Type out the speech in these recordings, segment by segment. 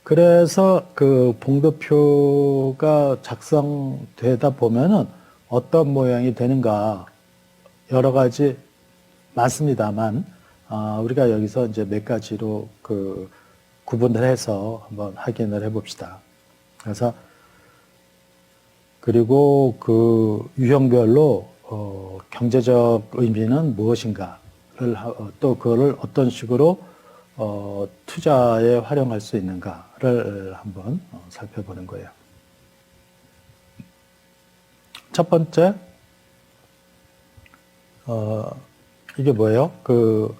그래서 그 봉도표가 작성되다 보면은 어떤 모양이 되는가 여러 가지 많습니다만, 우리가 여기서 이제 몇 가지로 그 구분을 해서 한번 확인을 해 봅시다. 그래서 그리고 그 유형별로 경제적 의미는 무엇인가를 또 그거를 어떤 식으로 투자에 활용할 수 있는가를 한번 살펴보는 거예요. 첫 번째, 이게 뭐예요? 그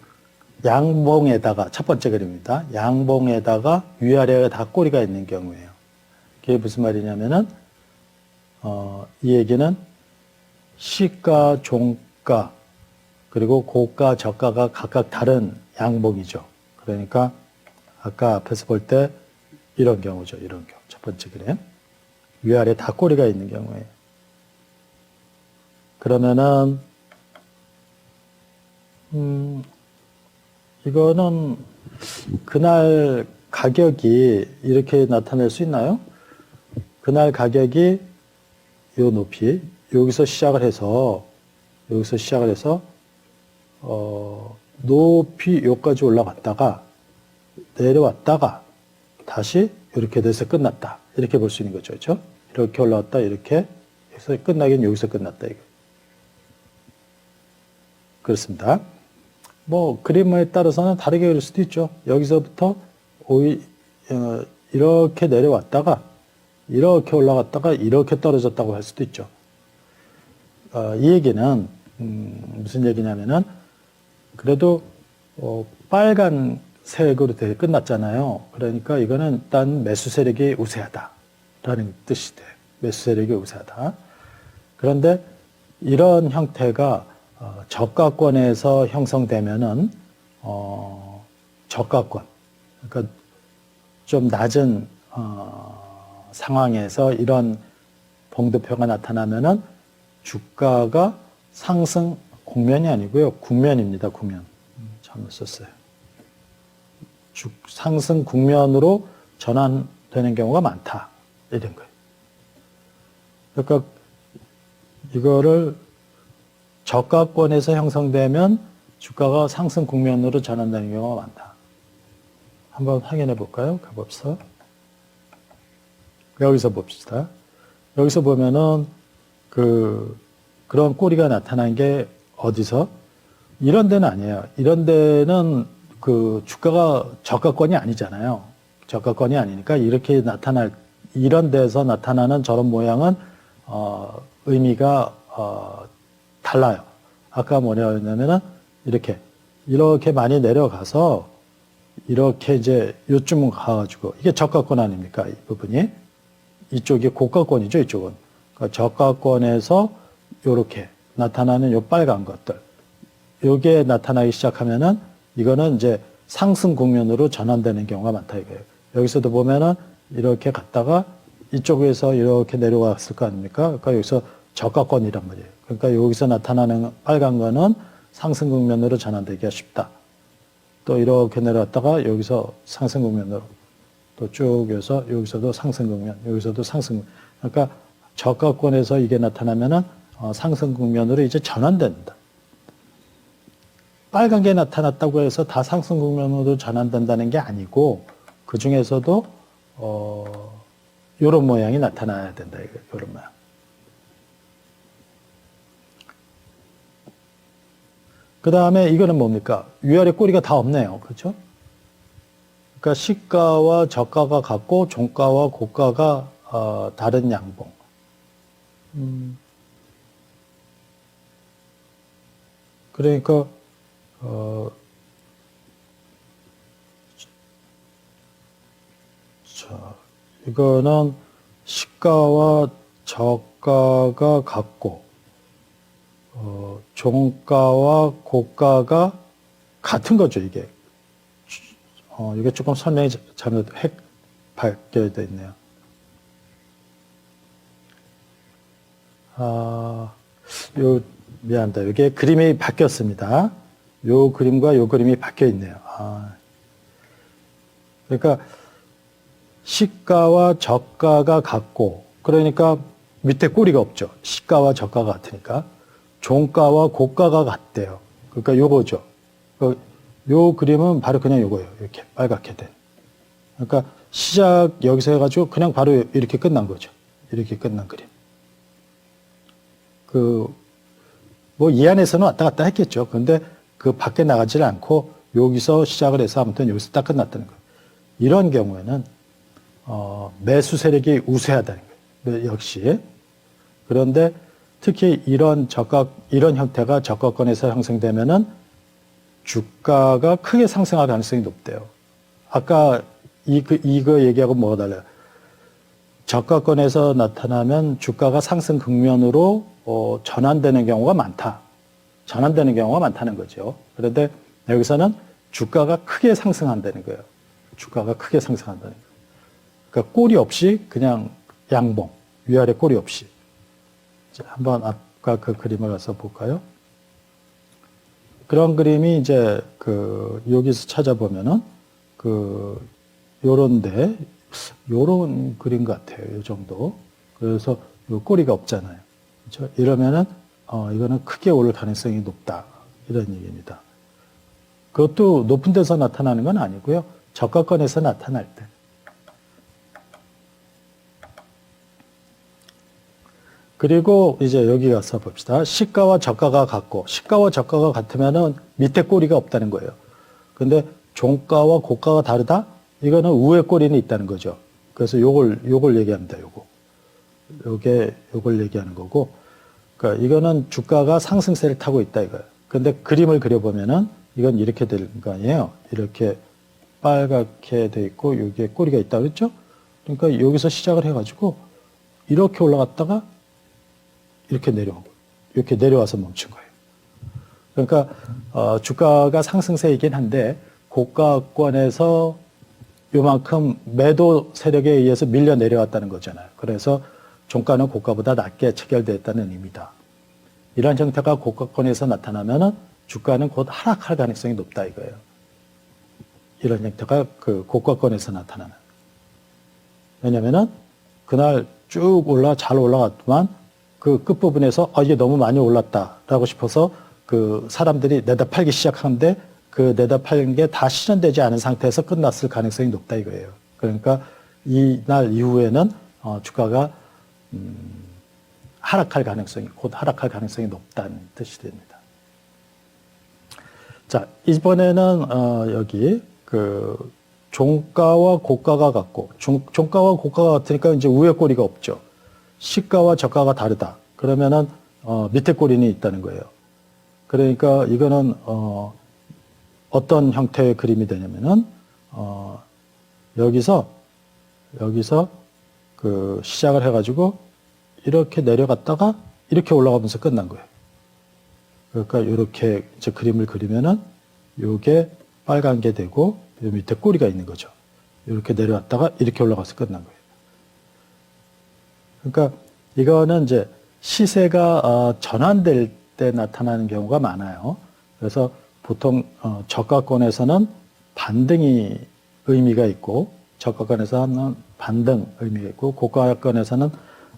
양봉에다가 첫 번째 그림입니다. 양봉에다가 위아래가 다 꼬리가 있는 경우예요. 이게 무슨 말이냐면은 이 얘기는 시가, 종가, 그리고 고가, 저가가 각각 다른 양봉이죠. 그러니까 아까 앞에서 볼 때 이런 경우죠. 이런 경우. 첫 번째 그림. 위아래 다 꼬리가 있는 경우예요. 그러면은 이거는 그날 가격이 이렇게 나타낼 수 있나요? 그날 가격이 요 높이, 여기서 시작을 해서 높이 여기까지 올라갔다가 내려왔다가 다시 이렇게 돼서 끝났다. 이렇게 볼 수 있는 거죠. 그렇죠? 이렇게 올라왔다. 이렇게 해서 끝나긴 여기서 끝났다. 이거. 그렇습니다. 뭐 그림에 따라서는 다르게 그릴 수도 있죠. 여기서부터 이렇게 내려왔다가 이렇게 올라갔다가 이렇게 떨어졌다고 할 수도 있죠. 이 얘기는 무슨 얘기냐면은 그래도 빨간색으로 되게 끝났잖아요. 그러니까 이거는 일단 매수 세력이 우세하다라는 뜻이 돼요. 매수 세력이 우세하다. 그런데 이런 형태가 저가권에서 형성되면은 저가권, 그러니까 좀 낮은 상황에서 이런 봉도표가 나타나면은 주가가 상승 공면이 아니고요, 국면입니다. 국면. 잘못 썼어요. 상승 국면으로 전환되는 경우가 많다. 이런 거예요. 그러니까 이거를 저가권에서 형성되면 주가가 상승 국면으로 전환되는 경우가 많다. 한번 확인해 볼까요? 가봅시다. 여기서 봅시다. 여기서 보면은 그런 꼬리가 나타난 게 어디서? 이런 데는 아니에요. 이런 데는 그 주가가 저가권이 아니잖아요. 저가권이 아니니까 이렇게 이런 데서 나타나는 저런 모양은 의미가 달라요. 아까 뭐냐면은 이렇게 많이 내려가서 이렇게 이제 요쯤 가가지고 이게 저가권 아닙니까? 이 부분이 이쪽이 고가권이죠. 이쪽은 그러니까 저가권에서 이렇게 나타나는 요 빨간 것들, 요게 나타나기 시작하면은 이거는 이제 상승 국면으로 전환되는 경우가 많다 이거예요. 여기서도 보면은 이렇게 갔다가 이쪽에서 이렇게 내려왔을 거 아닙니까? 그러니까 여기서 저가권이란 말이에요. 그러니까 여기서 나타나는 빨간 거는 상승 국면으로 전환되기가 쉽다. 또 이렇게 내려왔다가 여기서 상승 국면으로 또 쭉 여서 여기서도 상승 국면, 여기서도 상승 국면. 그러니까 저가권에서 이게 나타나면은 상승 국면으로 이제 전환된다. 빨간 게 나타났다고 해서 다 상승 국면으로 전환된다는 게 아니고 그 중에서도 이런 모양이 나타나야 된다. 이런 모양. 그 다음에 이거는 뭡니까? 위아래 꼬리가 다 없네요. 그렇죠? 그러니까 시가와 저가가 같고 종가와 고가가 다른 양봉. 그러니까 자, 이거는 시가와 저가가 같고 종가와 고가가 같은 거죠, 이게. 이게 조금 설명이 잘못 밝게 되어 있네요. 미안합니다. 이게 그림이 바뀌었습니다. 요 그림과 요 그림이 바뀌어 있네요. 그러니까 시가와 저가가 같고, 그러니까 밑에 꼬리가 없죠. 시가와 저가가 같으니까. 종가와 고가가 같대요. 그러니까 요거죠. 요 그림은 바로 그냥 요거예요. 이렇게 빨갛게 된. 그러니까 시작 여기서 해가지고 그냥 바로 이렇게 끝난 거죠. 이렇게 끝난 그림. 뭐 이 안에서는 왔다 갔다 했겠죠. 근데 그 밖에 나가지를 않고 여기서 시작을 해서 아무튼 여기서 딱 끝났다는 거예요. 이런 경우에는 매수 세력이 우세하다는 거예요. 역시. 그런데 특히 이런 형태가 저가권에서 형성되면은 주가가 크게 상승할 가능성이 높대요. 아까 이거 얘기하고 뭐가 달라요? 저가권에서 나타나면 주가가 상승 국면으로 전환되는 경우가 많다. 전환되는 경우가 많다는 거죠. 그런데 여기서는 주가가 크게 상승한다는 거예요. 주가가 크게 상승한다는 거예요. 그러니까 꼬리 없이 그냥 양봉, 위아래 꼬리 없이. 자, 한번 아까 그 그림을 가서 볼까요? 그런 그림이 이제 여기서 찾아보면은 요런데 요런 그림 같아요. 요 정도. 그래서 요 꼬리가 없잖아요. 그렇죠? 이러면은 이거는 크게 오를 가능성이 높다. 이런 얘기입니다. 그것도 높은 데서 나타나는 건 아니고요. 저가권에서 나타날 때. 그리고 이제 여기 가서 봅시다. 시가와 저가가 같고, 시가와 저가가 같으면은 밑에 꼬리가 없다는 거예요. 근데 종가와 고가가 다르다? 이거는 우에 꼬리는 있다는 거죠. 그래서 요걸 얘기합니다. 요걸 얘기하는 거고. 그러니까 이거는 주가가 상승세를 타고 있다 이거예요. 근데 그림을 그려보면은 이건 이렇게 될 거 아니에요. 이렇게 빨갛게 돼 있고 여기에 꼬리가 있다 그랬죠? 그러니까 여기서 시작을 해가지고 이렇게 올라갔다가 이렇게 내려오고 이렇게 내려와서 멈춘 거예요. 그러니까 주가가 상승세이긴 한데 고가권에서 요만큼 매도 세력에 의해서 밀려 내려왔다는 거잖아요. 그래서 종가는 고가보다 낮게 체결됐다는 의미다. 이런 형태가 고가권에서 나타나면은 주가는 곧 하락할 가능성이 높다 이거예요. 이런 형태가 고가권에서 나타나는. 왜냐면은 그날 쭉 잘 올라갔지만 그 끝부분에서 이게 너무 많이 올랐다라고 싶어서 사람들이 내다 팔기 시작하는데 내다 팔는 게 다 실현되지 않은 상태에서 끝났을 가능성이 높다 이거예요. 그러니까 이날 이후에는 주가가 곧 하락할 가능성이 높다는 뜻이 됩니다. 자, 이번에는 여기 종가와 고가가 같고 종가와 고가가 같으니까 이제 위에 꼬리가 없죠. 시가와 저가가 다르다. 그러면은 밑에 꼬리는 있다는 거예요. 그러니까 이거는 어떤 형태의 그림이 되냐면은 여기서 시작을 해가지고 이렇게 내려갔다가 이렇게 올라가면서 끝난 거예요. 그러니까 이렇게 이제 그림을 그리면은 요게 빨간 게 되고 요 밑에 꼬리가 있는 거죠. 이렇게 내려왔다가 이렇게 올라가서 끝난 거예요. 그러니까 이거는 이제 시세가 전환될 때 나타나는 경우가 많아요. 그래서 보통 저가권에서는 반등이 의미가 있고 저가권에서는 반등 의미가 있고 고가권에서는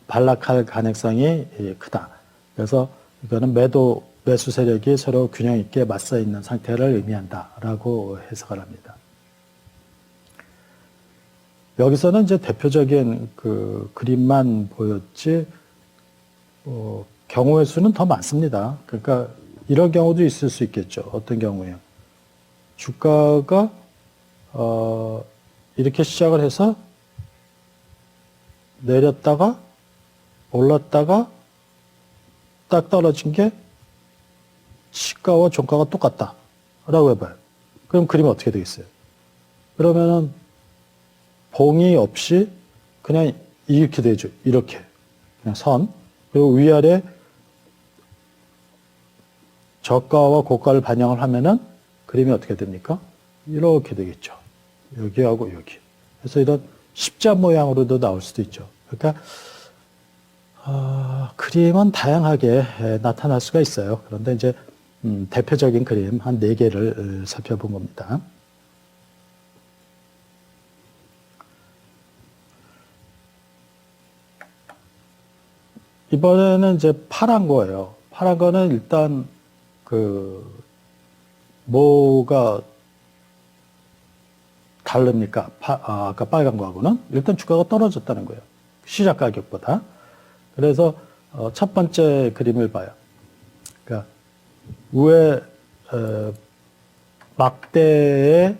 반락할 가능성이 크다. 그래서 이거는 매수 세력이 서로 균형 있게 맞서 있는 상태를 의미한다라고 해석을 합니다. 여기서는 이제 대표적인 그림만 보였지 경우의 수는 더 많습니다. 그러니까 이런 경우도 있을 수 있겠죠. 어떤 경우에요? 주가가 이렇게 시작을 해서 내렸다가 올랐다가 딱 떨어진 게 시가와 종가가 똑같다라고 해봐요. 그럼 그림이 어떻게 되겠어요? 그러면은 봉이 없이 그냥 이렇게 되죠. 이렇게 그냥 선. 그리고 위아래 저가와 고가를 반영을 하면은 그림이 어떻게 됩니까? 이렇게 되겠죠. 여기하고 여기. 그래서 이런 십자 모양으로도 나올 수도 있죠. 그러니까 그림은 다양하게 나타날 수가 있어요. 그런데 이제 대표적인 그림 한 4개를 살펴본 겁니다. 이번에는 이제 파란 거예요. 파란 거는 일단 뭐가 다릅니까? 아까 빨간 거하고는 일단 주가가 떨어졌다는 거예요. 시작 가격보다. 그래서 첫 번째 그림을 봐요. 그러니까 위에 막대에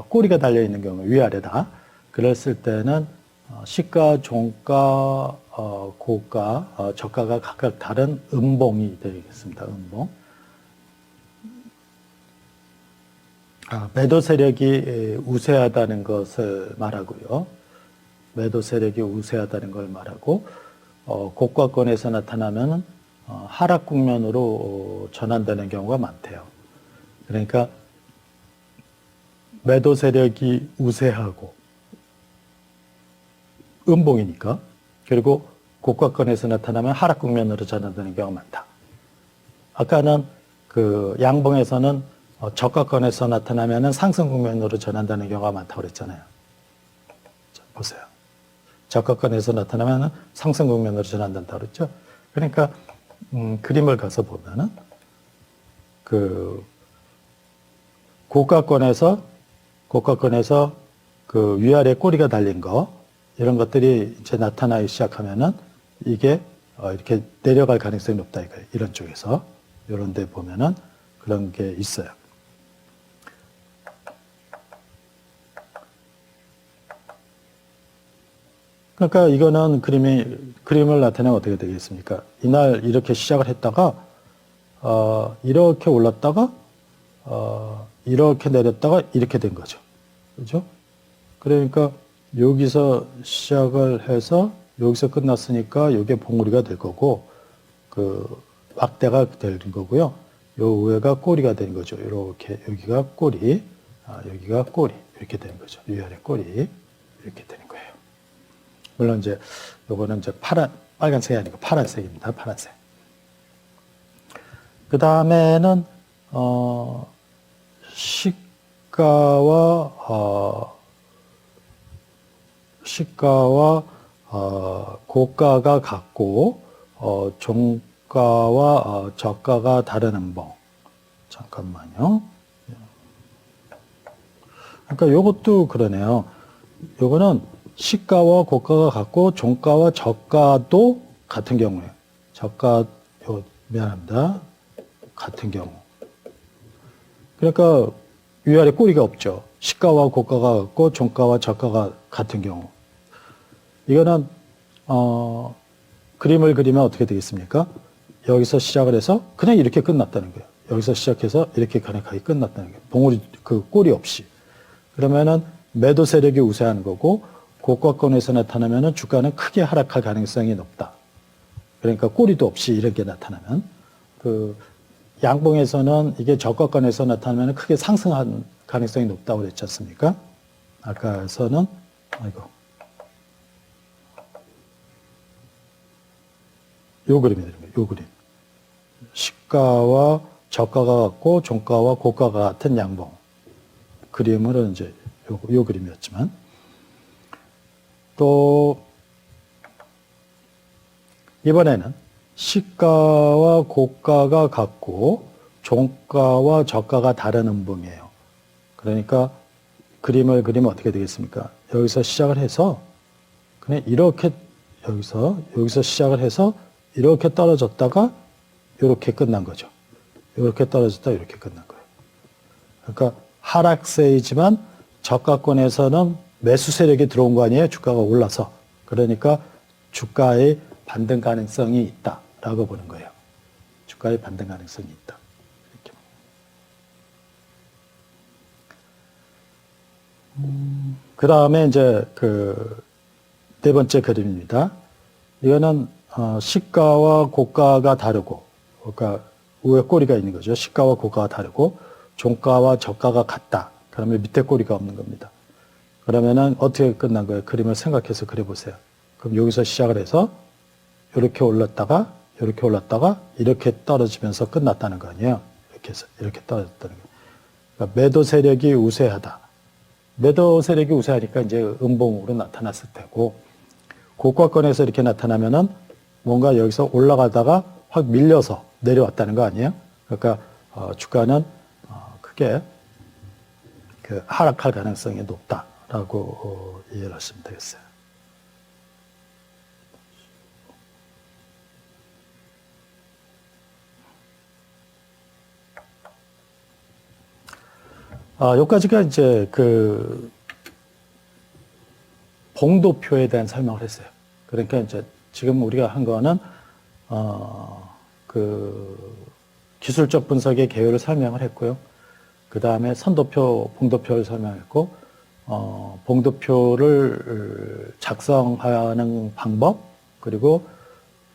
꼬리가 달려 있는 경우 위아래다. 그랬을 때는 시가, 종가, 고가, 저가가 각각 다른 음봉이 되겠습니다. 음봉. 매도 세력이 우세하다는 것을 말하고요. 매도 세력이 우세하다는 걸 말하고 고가권에서 나타나면 하락 국면으로 전환되는 경우가 많대요. 그러니까 매도 세력이 우세하고 음봉이니까 그리고 고가권에서 나타나면 하락 국면으로 전환되는 경우가 많다. 아까는 양봉에서는 저가권에서 나타나면 상승 국면으로 전환되는 경우가 많다고 그랬잖아요. 자, 보세요. 저가권에서 나타나면 상승 국면으로 전환된다고 그랬죠. 그러니까 그림을 가서 보면은 고가권에서 위아래 꼬리가 달린 거 이런 것들이 이제 나타나기 시작하면은 이게 이렇게 내려갈 가능성이 높다 이거예요. 이런 쪽에서 이런 데 보면은 그런 게 있어요. 그러니까 이거는 그림을 나타내면 어떻게 되겠습니까? 이날 이렇게 시작을 했다가 이렇게 올랐다가 이렇게 내렸다가 이렇게 된 거죠. 그죠? 그러니까 여기서 시작을 해서 여기서 끝났으니까 이게 봉우리가 될 거고 막대가 되는 거고요. 요 위에가 꼬리가 되는 거죠. 이렇게 여기가 꼬리, 여기가 꼬리 이렇게 되는 거죠. 위아래 꼬리 이렇게 되는 거예요. 물론 이제 요거는 이제 빨간색이 아니고 파란색입니다. 파란색. 그 다음에는 시가와 고가가 같고 종가와 저가가 다른 음봉. 잠깐만요. 그러니까 요것도 그러네요. 요거는 시가와 고가가 같고 종가와 저가도 같은 경우에요. 미안합니다. 같은 경우. 그러니까 위아래 꼬리가 없죠. 시가와 고가가 같고 종가와 저가가 같은 경우. 이거는 그림을 그리면 어떻게 되겠습니까? 여기서 시작을 해서 그냥 이렇게 끝났다는 거예요. 여기서 시작해서 이렇게 가능하게 끝났다는 거예요. 봉우리 꼬리 없이. 그러면은 매도 세력이 우세하는 거고 고가권에서 나타나면은 주가는 크게 하락할 가능성이 높다. 그러니까 꼬리도 없이 이렇게 나타나면 양봉에서는 이게 저가권에서 나타나면 크게 상승한 가능성이 높다고 그랬지 않습니까? 아까서는 요 그림이 되는 거예요. 요 그림. 시가와 저가가 같고 종가와 고가가 같은 양봉. 그림으로는 이제 요 그림이었지만 또 이번에는 시가와 고가가 같고 종가와 저가가 다른 음봉이에요. 그러니까 그림을 그리면 어떻게 되겠습니까? 여기서 시작을 해서 그냥 이렇게 여기서 시작을 해서 이렇게 떨어졌다가 이렇게 끝난 거죠. 이렇게 떨어졌다 이렇게 끝난 거예요. 그러니까 하락세이지만 저가권에서는 매수 세력이 들어온 거 아니에요? 주가가 올라서. 그러니까 주가의 반등 가능성이 있다라고 보는 거예요. 주가의 반등 가능성이 있다. 이렇게. 그 다음에 이제 네 번째 그림입니다. 이거는 시가와 고가가 다르고, 그러니까 위에 꼬리가 있는 거죠. 시가와 고가가 다르고 종가와 저가가 같다. 그러면 밑에 꼬리가 없는 겁니다. 그러면은 어떻게 끝난 거예요? 그림을 생각해서 그려보세요. 그럼 여기서 시작을 해서 이렇게 올랐다가 이렇게 떨어지면서 끝났다는 거 아니에요? 이렇게 해서 이렇게 떨어졌다는 거예요. 그러니까 매도 세력이 우세하다. 매도 세력이 우세하니까 이제 음봉으로 나타났을 테고 고가권에서 이렇게 나타나면은 뭔가 여기서 올라가다가 확 밀려서 내려왔다는 거 아니에요? 그러니까 주가는 크게 그 하락할 가능성이 높다라고 이해를 하시면 되겠어요. 여기까지가 이제 그 봉도표에 대한 설명을 했어요. 그러니까 이제 지금 우리가 한 거는 그 기술적 분석의 개요를 설명을 했고요. 그 다음에 선도표, 봉도표를 설명했고, 봉도표를 작성하는 방법, 그리고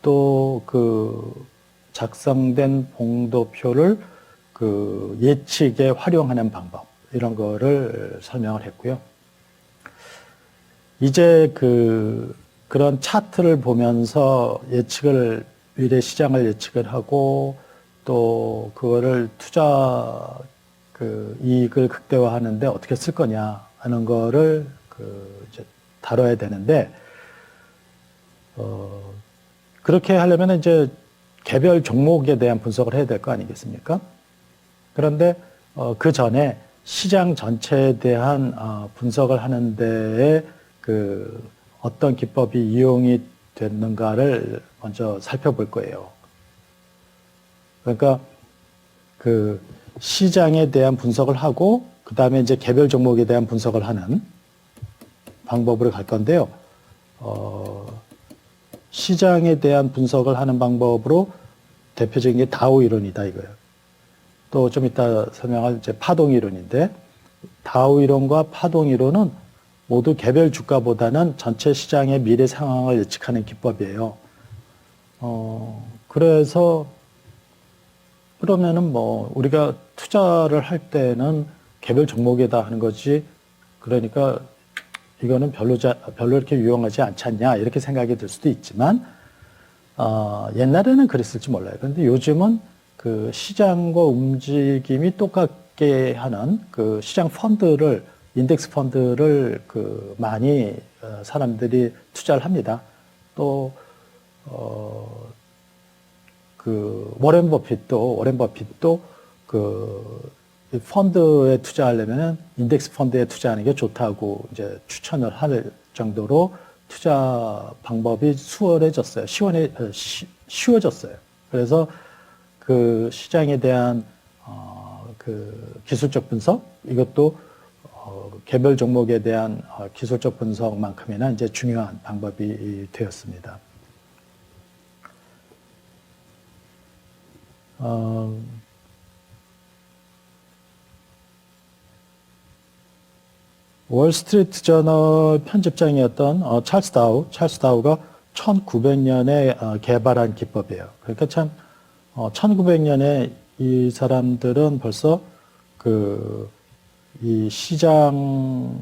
또 그 작성된 봉도표를 그 예측에 활용하는 방법, 이런 거를 설명을 했고요. 이제 그런 차트를 보면서 미래 시장을 예측을 하고, 또 그거를 투자 이익을 극대화하는데 어떻게 쓸 거냐 하는 거를 이제 다뤄야 되는데, 그렇게 하려면 이제 개별 종목에 대한 분석을 해야 될 거 아니겠습니까? 그런데 그 전에 시장 전체에 대한 분석을 하는 데에 어떤 기법이 이용이 됐는가를 먼저 살펴볼 거예요. 그러니까 그 시장에 대한 분석을 하고, 그 다음에 이제 개별 종목에 대한 분석을 하는 방법으로 갈 건데요. 시장에 대한 분석을 하는 방법으로 대표적인 게 다우 이론이다 이거예요. 또 좀 이따 설명할 이제 파동 이론인데, 다우 이론과 파동 이론은 모두 개별 주가보다는 전체 시장의 미래 상황을 예측하는 기법이에요. 그래서 그러면은 뭐 우리가 투자를 할 때는 개별 종목에다 하는 거지, 그러니까 이거는 별로 이렇게 유용하지 않지 않냐 이렇게 생각이 들 수도 있지만, 옛날에는 그랬을지 몰라요. 그런데 요즘은 그 시장과 움직임이 똑같게 하는 그 시장 펀드를, 인덱스 펀드를 많이 사람들이 투자를 합니다. 또 워렌 버핏도 펀드에 투자하려면 인덱스 펀드에 투자하는 게 좋다고 이제 추천을 할 정도로 투자 방법이 쉬워졌어요. 그래서 그 시장에 대한 그 기술적 분석, 이것도 개별 종목에 대한 기술적 분석만큼이나 이제 중요한 방법이 되었습니다. 월스트리트 저널 편집장이었던 찰스 다우가 1900년에 개발한 기법이에요. 그러니까 참 1900년에 이 사람들은 벌써 이 시장을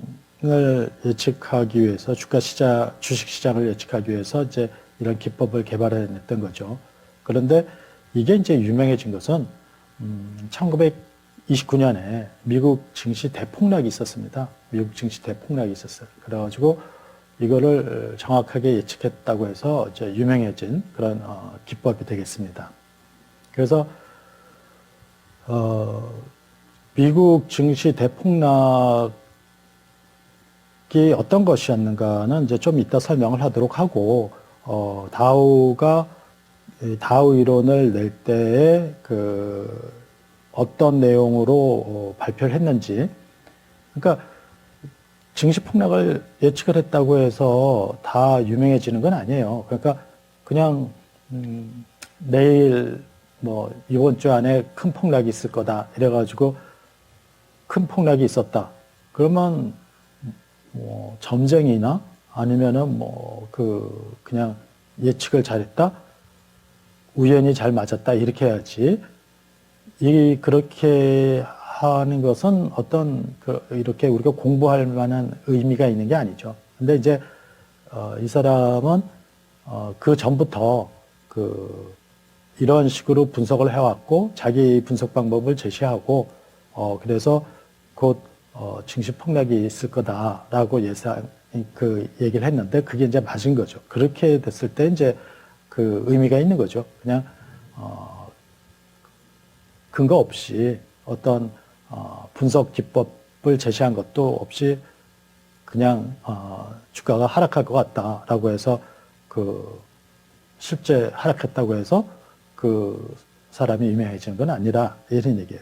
예측하기 위해서, 주식 시장을 예측하기 위해서 이제 이런 기법을 개발해냈던 거죠. 그런데 이게 이제 유명해진 것은 1929년에 미국 증시 대폭락이 있었습니다. 미국 증시 대폭락이 있었어요. 그래가지고 이거를 정확하게 예측했다고 해서 이제 유명해진 그런 기법이 되겠습니다. 그래서 미국 증시 대폭락이 어떤 것이었는가는 이제 좀 이따 설명을 하도록 하고, 다우가 다우 이론을 낼 때에 어떤 내용으로 발표를 했는지, 그러니까 증시 폭락을 예측을 했다고 해서 다 유명해지는 건 아니에요. 그러니까 그냥 내일 뭐 이번 주 안에 큰 폭락이 있을 거다 이래가지고 큰 폭락이 있었다. 그러면 뭐 점쟁이나 아니면은 뭐 그냥 예측을 잘했다, 우연히 잘 맞았다 이렇게 해야지. 그렇게 하는 것은 이렇게 우리가 공부할 만한 의미가 있는 게 아니죠. 근데 이제 이 사람은 그 전부터 이런 식으로 분석을 해왔고, 자기 분석 방법을 제시하고, 그래서 곧 증시 폭락이 있을 거다라고 얘기를 했는데, 그게 이제 맞은 거죠. 그렇게 됐을 때 이제 그 의미가 있는 거죠. 그냥 근거 없이 어떤 분석 기법을 제시한 것도 없이 그냥 주가가 하락할 것 같다라고 해서 그 실제 하락했다고 해서 그 사람이 유명해지는 건 아니라 이런 얘기예요.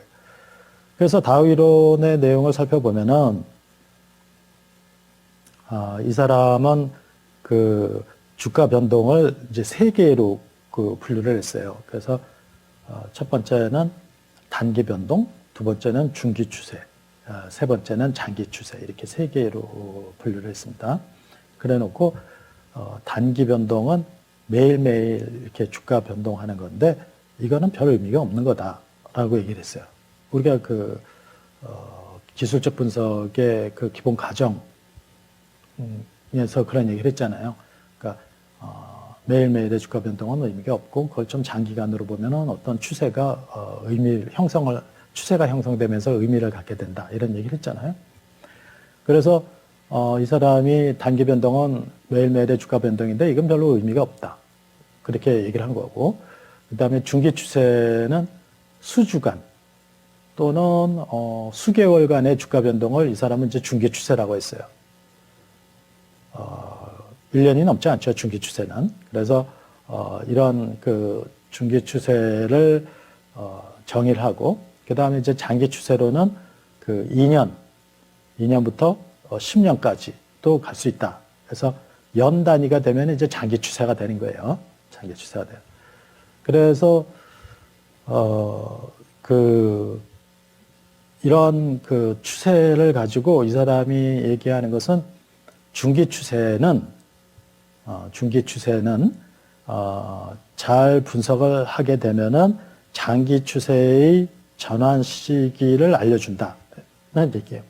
그래서 다우 이론의 내용을 살펴보면은 이 사람은 그 주가 변동을 이제 세 개로 그 분류를 했어요. 그래서 첫 번째는 단기 변동, 두 번째는 중기 추세, 세 번째는 장기 추세 이렇게 세 개로 분류를 했습니다. 그래놓고 단기 변동은 매일매일 이렇게 주가 변동하는 건데 이거는 별 의미가 없는 거다라고 얘기를 했어요. 우리가 그 기술적 분석의 그 기본 과정에서 그런 얘기를 했잖아요. 그러니까 매일매일의 주가 변동은 의미가 없고 그걸 좀 장기간으로 보면은 어떤 추세가 추세가 형성되면서 의미를 갖게 된다 이런 얘기를 했잖아요. 그래서 이 사람이 단기 변동은 매일매일의 주가 변동인데 이건 별로 의미가 없다 그렇게 얘기를 한 거고, 그 다음에 중기 추세는 수주간 또는 수개월간의 주가 변동을 이 사람은 이제 중기 추세라고 했어요. 1년이 넘지 않죠, 중기 추세는. 그래서 이런 그 중기 추세를 정의를 하고, 그 다음에 이제 장기 추세로는 그 2년부터 10년까지 또 갈 수 있다. 그래서 연 단위가 되면 이제 장기 추세가 되는 거예요. 장기 추세가 돼요. 그래서 이런 그 추세를 가지고 이 사람이 얘기하는 것은 중기 추세는 잘 분석을 하게 되면은 장기 추세의 전환 시기를 알려준다는 얘기예요.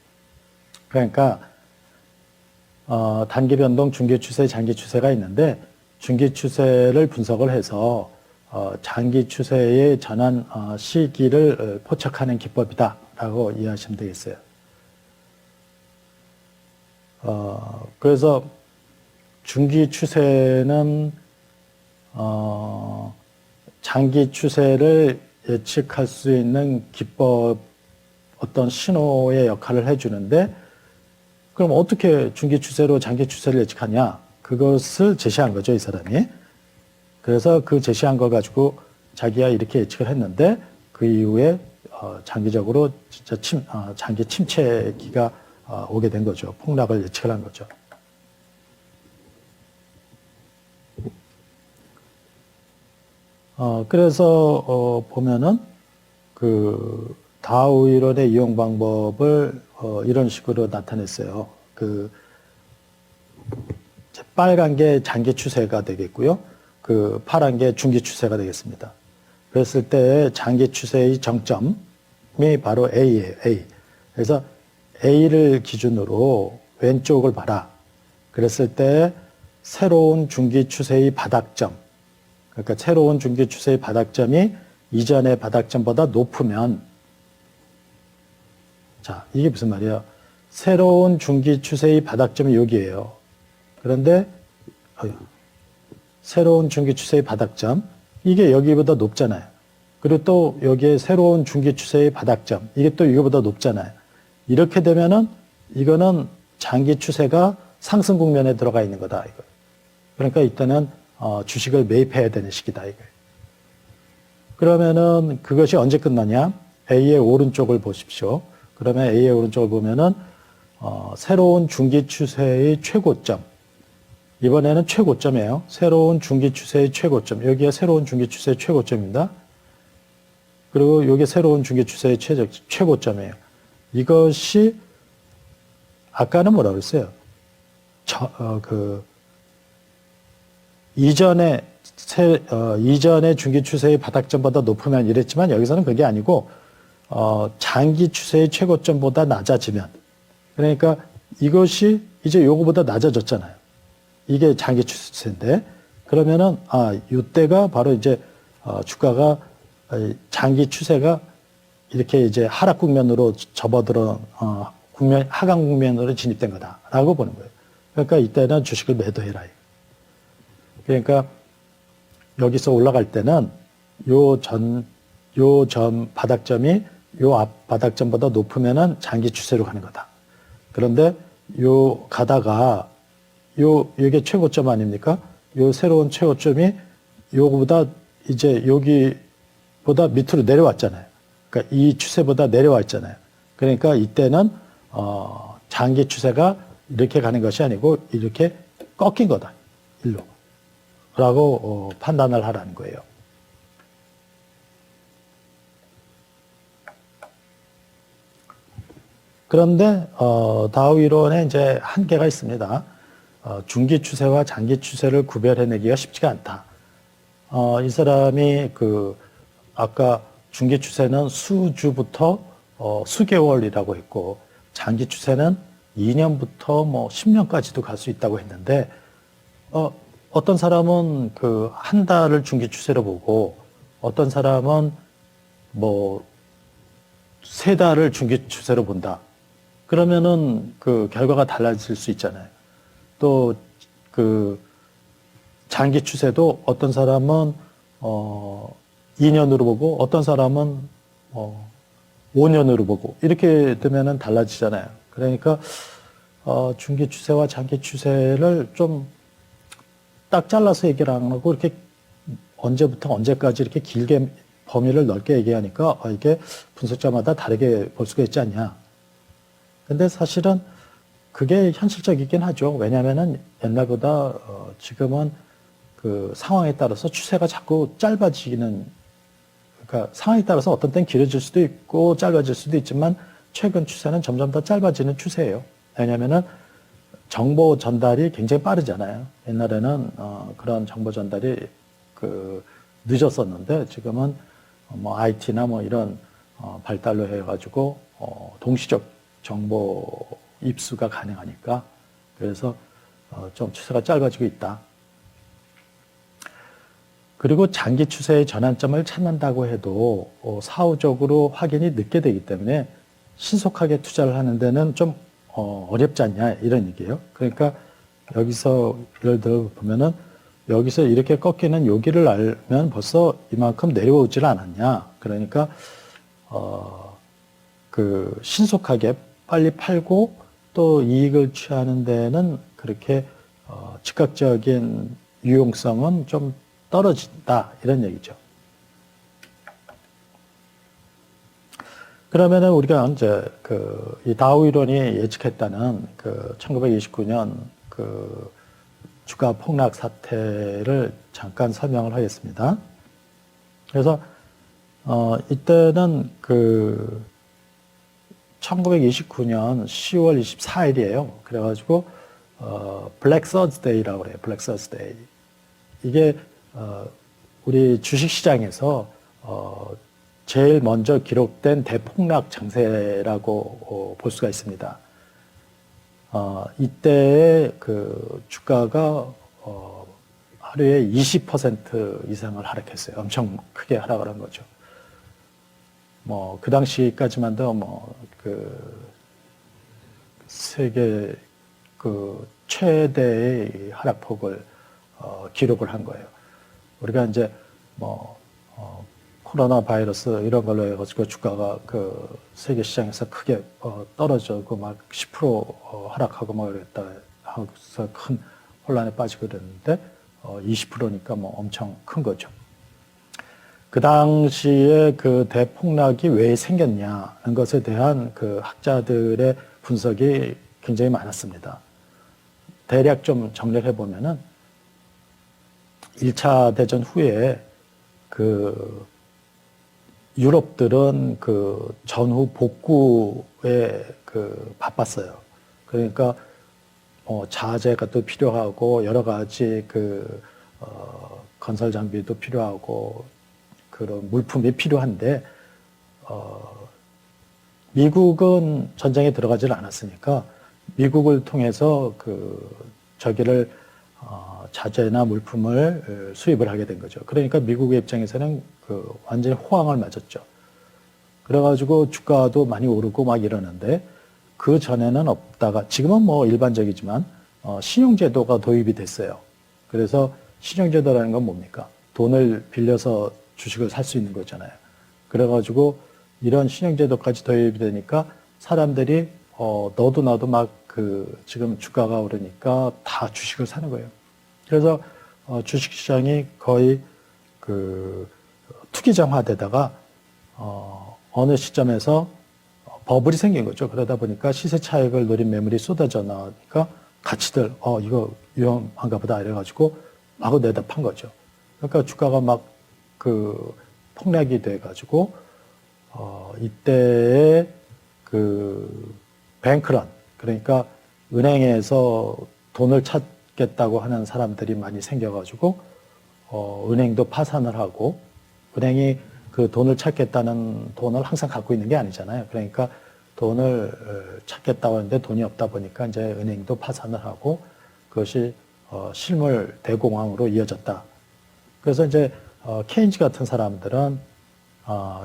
그러니까 단기 변동, 중기 추세, 장기 추세가 있는데 중기 추세를 분석을 해서 장기 추세의 전환 시기를 포착하는 기법이다라고 이해하시면 되겠어요. 그래서 중기 추세는 장기 추세를 예측할 수 있는 기법, 어떤 신호의 역할을 해주는데, 그럼 어떻게 중기 추세로 장기 추세를 예측하냐? 그것을 제시한 거죠, 이 사람이. 그래서 그 제시한 걸 가지고 자기가 이렇게 예측을 했는데, 그 이후에 장기적으로 진짜 장기 침체기가 오게 된 거죠. 폭락을 예측을 한 거죠. 그래서 보면은 그 다우 이론의 이용 방법을 이런 식으로 나타냈어요. 그 빨간 게 장기 추세가 되겠고요. 그 파란 게 중기 추세가 되겠습니다. 그랬을 때 장기 추세의 정점이 바로 A예요. A. 그래서 A를 기준으로 왼쪽을 봐라. 그랬을 때 새로운 중기 추세의 바닥점, 그러니까 새로운 중기 추세의 바닥점이 이전의 바닥점보다 높으면, 자, 이게 무슨 말이에요? 새로운 중기 추세의 바닥점이 여기예요. 그런데 새로운 중기 추세의 바닥점, 이게 여기보다 높잖아요. 그리고 또 여기에 새로운 중기 추세의 바닥점, 이게 또 이거보다 높잖아요. 이렇게 되면은 이거는 장기 추세가 상승 국면에 들어가 있는 거다, 이거. 그러니까 이때는 주식을 매입해야 되는 시기다, 이거. 그러면은 그것이 언제 끝나냐? A의 오른쪽을 보십시오. 그러면 A의 오른쪽을 보면은 새로운 중기 추세의 최고점. 이번에는 최고점이에요. 새로운 중기 추세의 최고점. 여기가 새로운 중기 추세의 최고점입니다. 그리고 여기 새로운 중기 추세의 최고점이에요. 이것이 아까는 뭐라고 그랬어요? 이전의 중기 추세의 바닥점보다 높으면 이랬지만 여기서는 그게 아니고 장기 추세의 최고점보다 낮아지면, 그러니까 이것이 이제 요거보다 낮아졌잖아요. 이게 장기 추세인데, 그러면은 이때가 바로 이제 주가가 장기 추세가 이렇게 이제 하락 국면으로 접어들어 하강 국면으로 진입된 거다라고 보는 거예요. 그러니까 이때는 주식을 매도해라. 그러니까 여기서 올라갈 때는 요 점 바닥점이 요 앞 바닥점보다 높으면은 장기 추세로 가는 거다. 그런데 요 가다가 이게 최고점 아닙니까? 요 새로운 최고점이 요거보다 이제 여기보다 밑으로 내려왔잖아요. 그러니까 이 추세보다 내려와 있잖아요. 그러니까 이때는 장기 추세가 이렇게 가는 것이 아니고 이렇게 꺾인 거다. 일로. 라고 판단을 하라는 거예요. 그런데 다우 이론에 이제 한계가 있습니다. 중기 추세와 장기 추세를 구별해내기가 쉽지가 않다. 이 사람이 아까 중기 추세는 수주부터 수개월이라고 했고, 장기 추세는 2년부터 뭐 10년까지도 갈 수 있다고 했는데, 어떤 사람은 한 달을 중기 추세로 보고, 어떤 사람은 뭐 3달을 중기 추세로 본다. 그러면은 결과가 달라질 수 있잖아요. 또 장기 추세도 어떤 사람은 2년으로 보고 어떤 사람은 5년으로 보고 이렇게 되면은 달라지잖아요. 그러니까 중기 추세와 장기 추세를 좀 딱 잘라서 얘기를 안 하고 이렇게 언제부터 언제까지 이렇게 길게 범위를 넓게 얘기하니까 이게 분석자마다 다르게 볼 수가 있지 않냐. 근데 사실은 그게 현실적이긴 하죠. 왜냐하면은 옛날보다 지금은 상황에 따라서 추세가 자꾸 짧아지기는, 그러니까 상황에 따라서 어떤 땐 길어질 수도 있고 짧아질 수도 있지만 최근 추세는 점점 더 짧아지는 추세예요. 왜냐하면은 정보 전달이 굉장히 빠르잖아요. 옛날에는 그런 정보 전달이 늦었었는데 지금은 뭐 IT나 뭐 이런 발달로 해가지고 동시적 정보 입수가 가능하니까, 그래서 좀 추세가 짧아지고 있다. 그리고 장기 추세의 전환점을 찾는다고 해도 사후적으로 확인이 늦게 되기 때문에 신속하게 투자를 하는 데는 좀 어렵지 않냐 이런 얘기예요. 그러니까 여기서 예를 들어 보면은 여기서 이렇게 꺾이는 여기를 알면 벌써 이만큼 내려오질 않았냐. 그러니까 신속하게 빨리 팔고 또 이익을 취하는 데는 그렇게 즉각적인 유용성은 좀 떨어진다 이런 얘기죠. 그러면은 우리가 이제 이 다우 이론이 예측했다는 1929년 주가 폭락 사태를 잠깐 설명을 하겠습니다. 그래서 이때는 1929년 10월 24일이에요. 그래가지고 블랙 서스데이라고 그래요. 블랙 서스데이. 이게 우리 주식시장에서 제일 먼저 기록된 대폭락 장세라고 볼 수가 있습니다. 이때의 주가가 하루에 20% 이상을 하락했어요. 엄청 크게 하락을 한 거죠. 뭐 그 당시까지만도 세계 최대의 하락폭을 기록을 한 거예요. 우리가 이제 코로나 바이러스 이런 걸로 해가지고 주가가 세계 시장에서 크게 떨어지고 막 10% 하락하고 뭐 이랬다 하고서 큰 혼란에 빠지고 그랬는데 20%니까 뭐 엄청 큰 거죠. 그 당시에 대폭락이 왜 생겼냐는 것에 대한 학자들의 분석이 굉장히 많았습니다. 대략 좀 정리를 해보면은 1차 대전 후에 유럽들은 전후 복구에 바빴어요. 그러니까 자재가 또 필요하고 여러 가지 건설 장비도 필요하고 그런 물품이 필요한데 미국은 전쟁에 들어가질 않았으니까 미국을 통해서 저기를 자재나 물품을 수입을 하게 된 거죠. 그러니까 미국의 입장에서는 완전히 호황을 맞았죠. 그래가지고 주가도 많이 오르고 막 이러는데 그 전에는 없다가 지금은 뭐 일반적이지만 신용제도가 도입이 됐어요. 그래서 신용제도라는 건 뭡니까? 돈을 빌려서 주식을 살 수 있는 거잖아요. 그래가지고 이런 신용제도까지 도입이 되니까 사람들이 너도 나도 막 지금 주가가 오르니까 다 주식을 사는 거예요. 그래서 주식시장이 거의 투기장화되다가 어느 시점에서 버블이 생긴 거죠. 그러다 보니까 시세 차익을 노린 매물이 쏟아져 나오니까 가치들 이거 위험한가 보다 이래가지고 마구 내다 판 거죠. 그러니까 주가가 막 폭락이 돼가지고 이때에 뱅크런, 그러니까 은행에서 돈을 찾겠다고 하는 사람들이 많이 생겨가지고 은행도 파산을 하고, 은행이 그 돈을 찾겠다는 돈을 항상 갖고 있는 게 아니잖아요. 그러니까 돈을 찾겠다고 하는데 돈이 없다 보니까 이제 은행도 파산을 하고, 그것이 실물 대공황으로 이어졌다. 그래서 이제 케인즈 같은 사람들은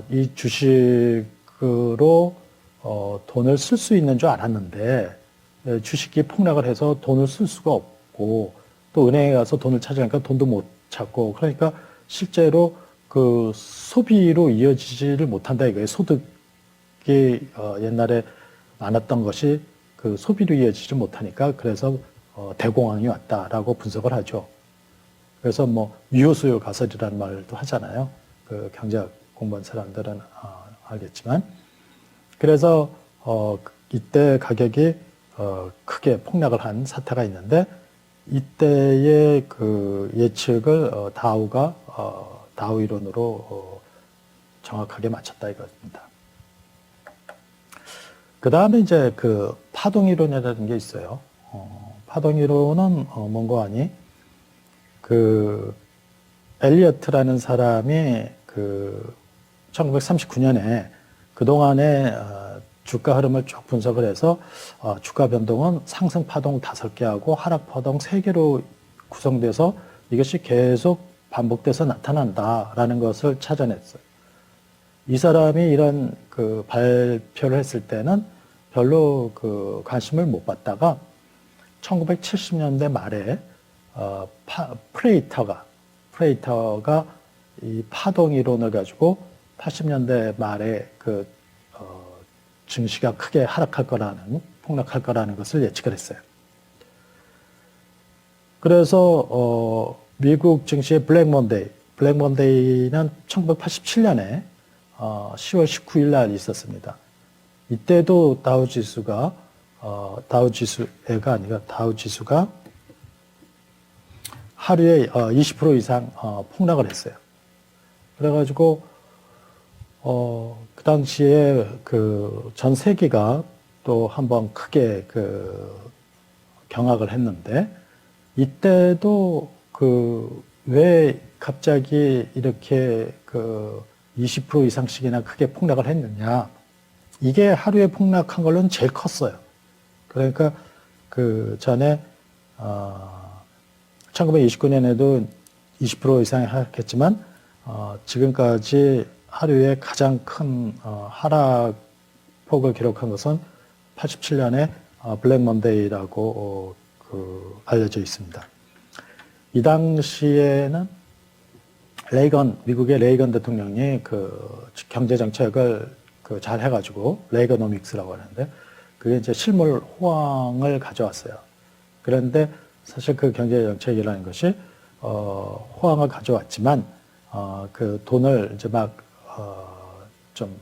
이 주식으로 돈을 쓸 수 있는 줄 알았는데 주식이 폭락을 해서 돈을 쓸 수가 없고, 또 은행에 가서 돈을 찾으니까 돈도 못 찾고, 그러니까 실제로 소비로 이어지지를 못한다 이거예요. 소득이 옛날에 많았던 것이 소비로 이어지지 못하니까, 그래서 대공황이 왔다라고 분석을 하죠. 그래서 유효수요 가설이라는 말도 하잖아요. 경제학 공부한 사람들은 알겠지만, 그래서 이때 가격이 크게 폭락을 한 사태가 있는데, 이때의 예측을 다우 이론으로 정확하게 맞췄다 이겁니다. 그 다음에 이제 파동 이론이라는 게 있어요. 파동 이론은 뭔가 하니 엘리어트라는 사람이 1939년에 그동안의 주가 흐름을 쭉 분석을 해서 주가 변동은 상승 파동 5개하고 하락 파동 3개로 구성돼서 이것이 계속 반복돼서 나타난다라는 것을 찾아냈어요. 이 사람이 이런 발표를 했을 때는 별로 관심을 못 받다가 1970년대 말에 프레이터가 이 파동 이론을 가지고 80년대 말에 증시가 크게 폭락할 거라는 것을 예측을 했어요. 그래서 미국 증시의 블랙 먼데이는 1987년에 10월 19일 날 있었습니다. 이때도 다우 지수가 하루에 20% 이상 폭락을 했어요. 그래가지고 그 당시에 전 세계가 또 한번 크게 경악을 했는데, 이때도 왜 갑자기 이렇게 20% 이상씩이나 크게 폭락을 했느냐. 이게 하루에 폭락한 걸로는 제일 컸어요. 그러니까 전에 1929년에도 20% 이상이 하락했지만 지금까지 하루에 가장 큰 하락폭을 기록한 것은 87년에 블랙 먼데이라고 알려져 있습니다. 이 당시에는 미국의 레이건 대통령이 경제 정책을 잘 해가지고 레이거노믹스라고 하는데, 그게 이제 실물 호황을 가져왔어요. 그런데 사실 경제 정책이라는 것이 호황을 가져왔지만 돈을 이제 좀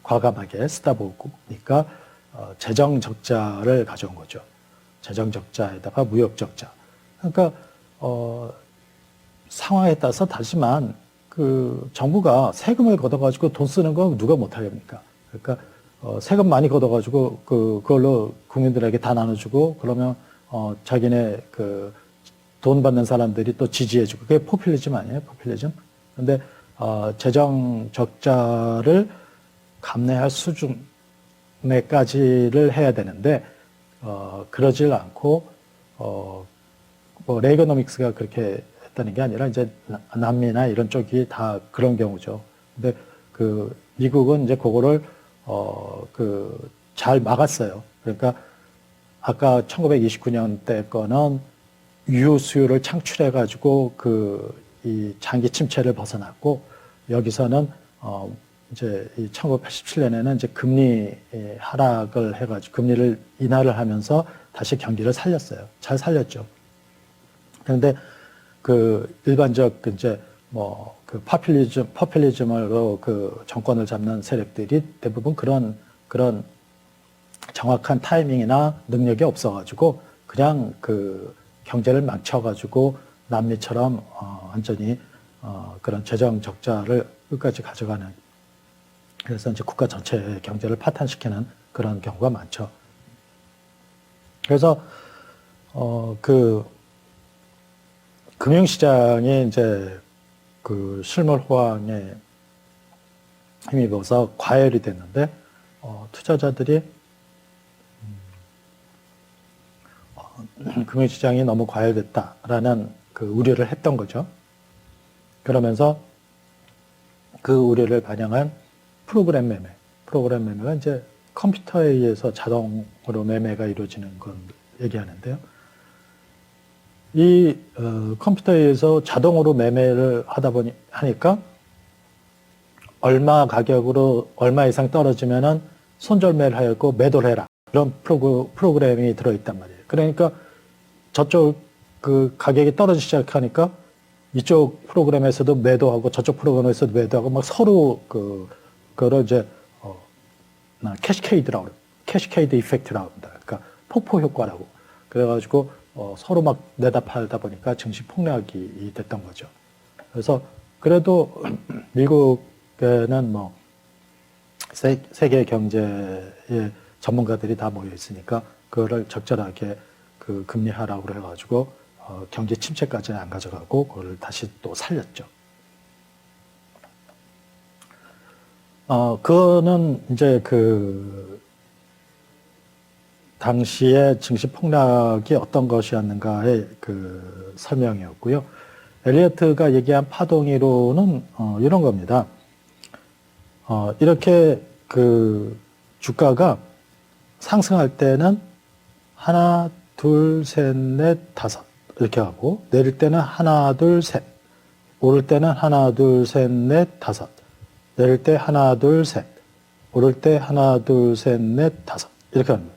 과감하게 쓰다 보니까 재정 적자를 가져온 거죠. 재정 적자에다가 무역 적자. 그러니까 상황에 따라서 다르지만 정부가 세금을 걷어가지고 돈 쓰는 거 누가 못하겠습니까? 그러니까 세금 많이 걷어가지고 그걸로 국민들에게 다 나눠주고, 그러면 자기네 돈 받는 사람들이 또 지지해주고, 그게 포퓰리즘 아니에요? 포퓰리즘? 근데 재정 적자를 감내할 수준에까지를 해야 되는데 그러질 않고 레이거노믹스가 그렇게 했다는 게 아니라 이제 남미나 이런 쪽이 다 그런 경우죠. 근데 미국은 이제 그거를 잘 막았어요. 그러니까 아까 1929년 때 거는 유효 수요를 창출해 가지고 이 장기 침체를 벗어났고 여기서는 이제 이 1987년에는 이제 금리 하락을 해가지고 금리를 인하를 하면서 다시 경기를 살렸어요. 잘 살렸죠. 그런데 그 일반적 이제 뭐 그 포퓰리즘으로 그 정권을 잡는 세력들이 대부분 그런 정확한 타이밍이나 능력이 없어가지고 그냥 그 경제를 망쳐가지고 남미처럼 완전히 그런 재정 적자를 끝까지 가져가는, 그래서 이제 국가 전체의 경제를 파탄시키는 그런 경우가 많죠. 그래서 그 금융시장이 이제 그 실물 호황에 힘입어서 과열이 됐는데 투자자들이 금융시장이 너무 과열됐다라는 그 우려를 했던 거죠. 그러면서 그 우려를 반영한 프로그램 매매가 이제 컴퓨터에 의해서 자동으로 매매가 이루어지는 건 얘기하는데요. 이 컴퓨터에 의해서 자동으로 매매를 하니까 얼마 가격으로 얼마 이상 떨어지면은 손절매를 하였고 매도를 해라, 그런 프로그램이 들어있단 말이에요. 그러니까 저쪽 그 가격이 떨어지기 시작하니까 이쪽 프로그램에서도 매도하고 저쪽 프로그램에서도 매도하고 막 서로 그걸 이제 캐시케이드 이펙트라고 합니다. 그러니까 폭포 효과라고. 그래가지고 서로 막 내다 팔다 보니까 증시 폭락이 됐던 거죠. 그래서 그래도 미국에는 뭐 세계 경제의 전문가들이 다 모여 있으니까 그거를 적절하게 그 금리 하락으로 해가지고 경제 침체까지는 안 가져가고 그걸 다시 또 살렸죠. 그거는 이제 그 당시에 증시 폭락이 어떤 것이었는가의 그 설명이었고요. 엘리어트가 얘기한 파동이론은 이런 겁니다. 이렇게 그 주가가 상승할 때는 하나, 둘, 셋, 넷, 다섯 이렇게 하고 내릴 때는 하나, 둘, 셋, 오를 때는 하나, 둘, 셋, 넷, 다섯, 내릴 때 하나, 둘, 셋, 오를 때 하나, 둘, 셋, 넷, 다섯 이렇게 합니다.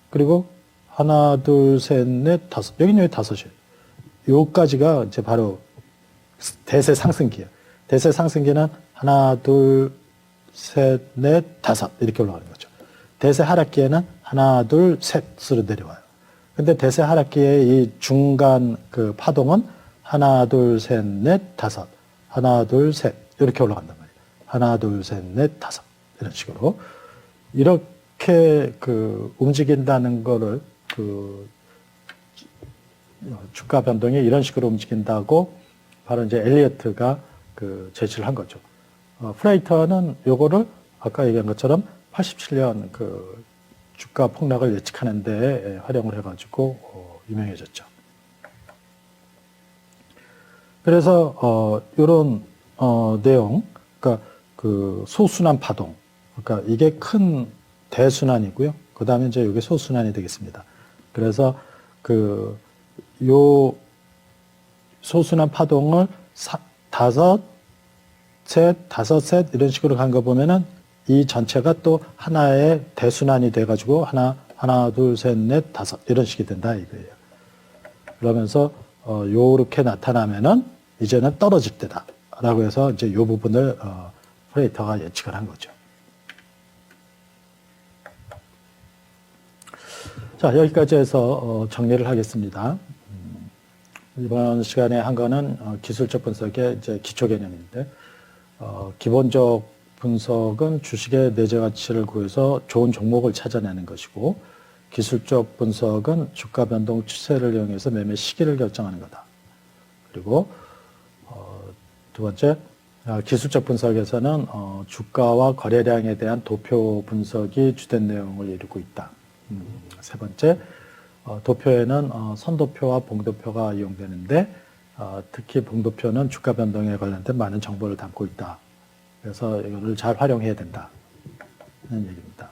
그리고 하나, 둘, 셋, 넷, 다섯. 여기는 왜 다섯이에요? 요까지가 이제 바로 대세 상승기예요. 대세 상승기는 하나, 둘, 셋, 넷, 다섯 이렇게 올라가는 거죠. 대세 하락기에는 하나, 둘, 셋으로 내려와요. 근데 대세 하락기의 이 중간 그 파동은 하나, 둘, 셋, 넷, 다섯, 하나, 둘, 셋 이렇게 올라간단 말이에요. 하나, 둘, 셋, 넷, 다섯 이런 식으로 이렇게 그 움직인다는 거를 그 주가 변동이 이런 식으로 움직인다고 바로 이제 엘리어트가 그 제시를 한 거죠. 프레이터는 요거를 아까 얘기한 것처럼 87년 그 주가 폭락을 예측하는 데 활용을 해가지고 유명해졌죠. 그래서 요런 내용, 그러니까 그 소순환 파동, 그러니까 이게 큰 대순환이고요. 그 다음에 이제 이게 소순환이 되겠습니다. 그래서 그 요 소순환 파동을 다섯 셋 이런 식으로 간 거 보면은 이 전체가 또 하나의 대순환이 돼가지고 하나, 둘, 셋, 넷, 다섯 이런 식이 된다 이거예요. 그러면서 요렇게 나타나면은 이제는 떨어질 때다라고 해서 이제 요 부분을 프레이터가 예측을 한 거죠. 자, 여기까지 해서 정리를 하겠습니다. 이번 시간에 한 거는 기술적 분석의 이제 기초 개념인데, 기본적 분석은 주식의 내재 가치를 구해서 좋은 종목을 찾아내는 것이고, 기술적 분석은 주가 변동 추세를 이용해서 매매 시기를 결정하는 거다. 그리고 두 번째, 기술적 분석에서는 주가와 거래량에 대한 도표 분석이 주된 내용을 이루고 있다. 세 번째, 도표에는 선도표와 봉도표가 이용되는데 특히 봉도표는 주가 변동에 관련된 많은 정보를 담고 있다. 그래서 이거를 잘 활용해야 된다는 얘기입니다.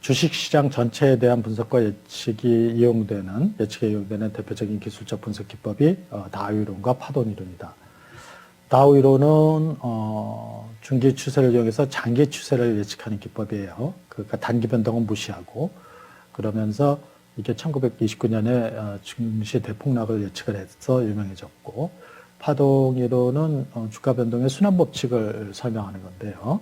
주식시장 전체에 대한 분석과 예측에 이용되는 대표적인 기술적 분석 기법이 다우 이론과 파동 이론이다. 다우 이론은 중기 추세를 이용해서 장기 추세를 예측하는 기법이에요. 그러니까 단기 변동은 무시하고 그러면서 이게 1929년에 증시 대폭락을 예측을 해서 유명해졌고 파동 이론은 주가 변동의 순환 법칙을 설명하는 건데요.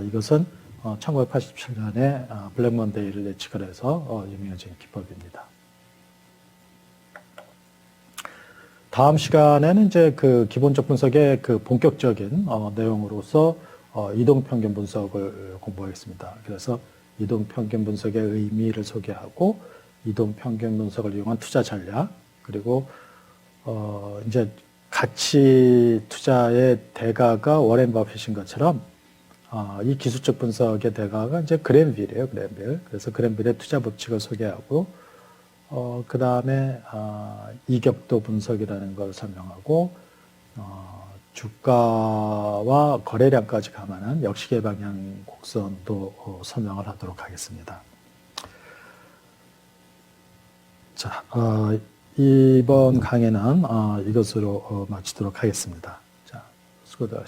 이것은 1987년에 블랙먼데이를 예측을 해서 유명해진 기법입니다. 다음 시간에는 이제 그 기본적 분석의 그 본격적인 내용으로서 이동평균 분석을 공부하겠습니다. 그래서 이동평균 분석의 의미를 소개하고 이동평균 분석을 이용한 투자 전략 그리고 이제 가치 투자의 대가가 워렌 버핏인 것처럼 이 기술적 분석의 대가가 이제 그랜빌이에요, 그랜빌. 그래서 그랜빌의 투자 법칙을 소개하고, 그 다음에, 이격도 분석이라는 걸 설명하고, 주가와 거래량까지 감안한 역시계 방향 곡선도 설명을 하도록 하겠습니다. 자, 이번 강의는 이것으로 마치도록 하겠습니다. 자, 수고들 하셨습니다.